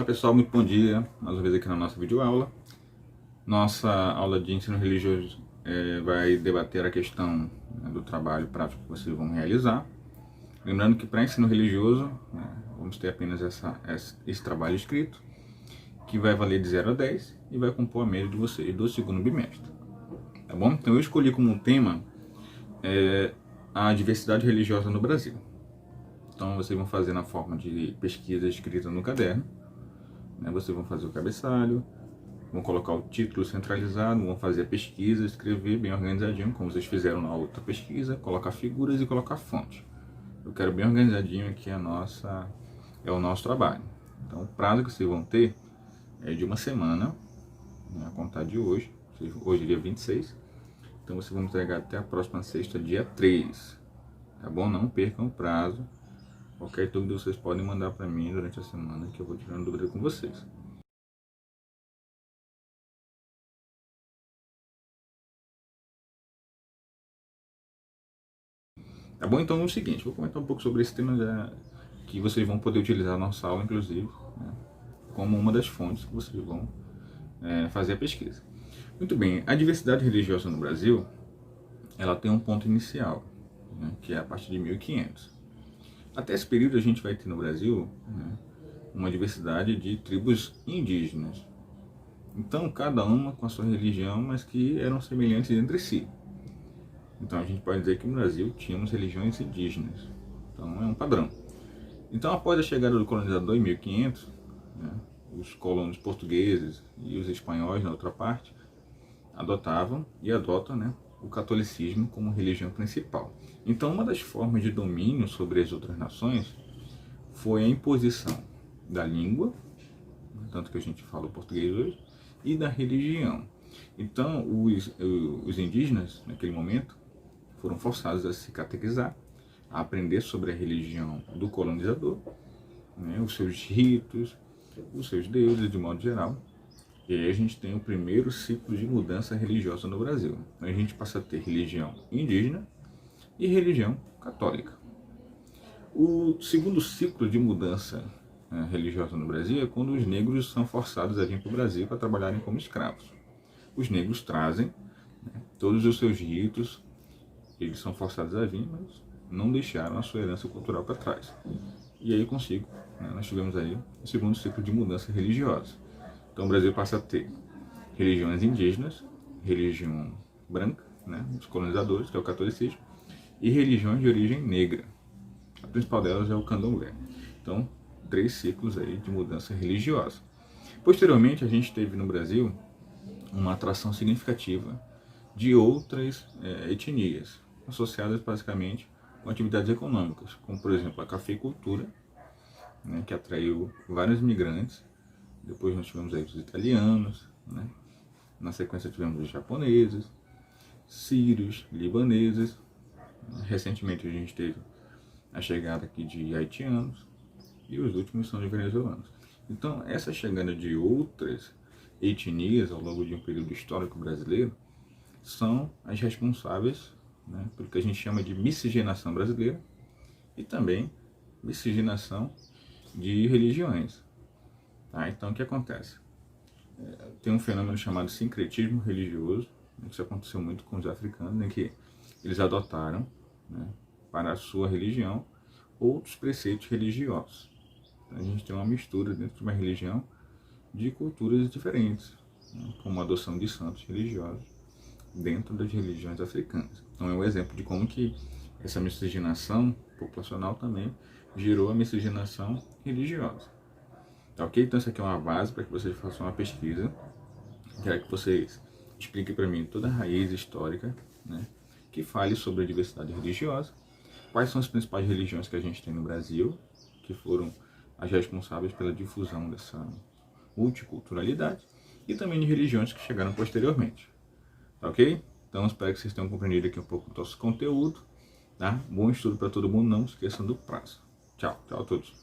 Olá pessoal, muito bom dia, mais uma vez aqui na nossa videoaula. Nossa aula de ensino religioso vai debater a questão do trabalho prático que vocês vão realizar. Lembrando que para ensino religioso, vamos ter apenas esse trabalho escrito, que vai valer de 0 a 10 e vai compor a média de vocês do segundo bimestre. Tá bom? Então eu escolhi como tema a diversidade religiosa no Brasil. Então vocês vão fazer na forma de pesquisa escrita no caderno. Vocês vão fazer o cabeçalho, vão colocar o título centralizado, vão fazer a pesquisa, escrever bem organizadinho, como vocês fizeram na outra pesquisa, colocar figuras e colocar fonte. Eu quero bem organizadinho aqui o nosso trabalho. Então o prazo que vocês vão ter é de uma semana, a contar de hoje. Hoje é dia 26, então vocês vão entregar até a próxima sexta, dia 3. Tá bom? Não percam o prazo. Qualquer dúvida vocês podem mandar para mim durante a semana, que eu vou tirando dúvida com vocês. Tá bom? Então é o seguinte, vou comentar um pouco sobre esse tema que vocês vão poder utilizar na nossa aula, inclusive, como uma das fontes que vocês vão fazer a pesquisa. Muito bem, a diversidade religiosa no Brasil, ela tem um ponto inicial, que é a partir de 1500. Até esse período a gente vai ter no Brasil uma diversidade de tribos indígenas. Então, cada uma com a sua religião, mas que eram semelhantes entre si. Então, a gente pode dizer que no Brasil tínhamos religiões indígenas. Então, é um padrão. Então, após a chegada do colonizador em 1500, os colonos portugueses e os espanhóis, na outra parte, adotavam e adotam o catolicismo como religião principal. Então, uma das formas de domínio sobre as outras nações foi a imposição da língua, tanto que a gente fala o português hoje, e da religião. Então, os indígenas, naquele momento, foram forçados a se catequizar, a aprender sobre a religião do colonizador, os seus ritos, os seus deuses, de modo geral. E aí a gente tem o primeiro ciclo de mudança religiosa no Brasil. A gente passa a ter religião indígena e religião católica. O segundo ciclo de mudança religiosa no Brasil é quando os negros são forçados a vir para o Brasil para trabalharem como escravos. Os negros trazem todos os seus ritos, eles são forçados a vir, mas não deixaram a sua herança cultural para trás. E aí consigo, nós tivemos aí o segundo ciclo de mudança religiosa. Então o Brasil passa a ter religiões indígenas, religião branca, dos colonizadores, que é o catolicismo, e religiões de origem negra. A principal delas é o candomblé. Então, 3 ciclos aí de mudança religiosa. Posteriormente, a gente teve no Brasil uma atração significativa de outras etnias, associadas basicamente com atividades econômicas, como por exemplo a cafeicultura, que atraiu vários imigrantes. Depois nós tivemos aí os italianos, na sequência tivemos os japoneses, sírios, libaneses. Recentemente a gente teve a chegada aqui de haitianos e os últimos são de venezuelanos. Então essa chegada de outras etnias ao longo de um período histórico brasileiro são as responsáveis pelo que a gente chama de miscigenação brasileira e também miscigenação de religiões. Então o que acontece? Tem um fenômeno chamado sincretismo religioso, isso aconteceu muito com os africanos, em que eles adotaram para a sua religião outros preceitos religiosos. Então, a gente tem uma mistura dentro de uma religião de culturas diferentes, como a adoção de santos religiosos dentro das religiões africanas. Então é um exemplo de como que essa miscigenação populacional também gerou a miscigenação religiosa. Tá ok? Então essa aqui é uma base para que vocês façam uma pesquisa. Quero que vocês expliquem para mim toda a raiz histórica, que fale sobre a diversidade religiosa, quais são as principais religiões que a gente tem no Brasil, que foram as responsáveis pela difusão dessa multiculturalidade, e também de religiões que chegaram posteriormente. Tá ok? Então espero que vocês tenham compreendido aqui um pouco do nosso conteúdo. Bom estudo para todo mundo, não esqueçam do prazo. Tchau a todos.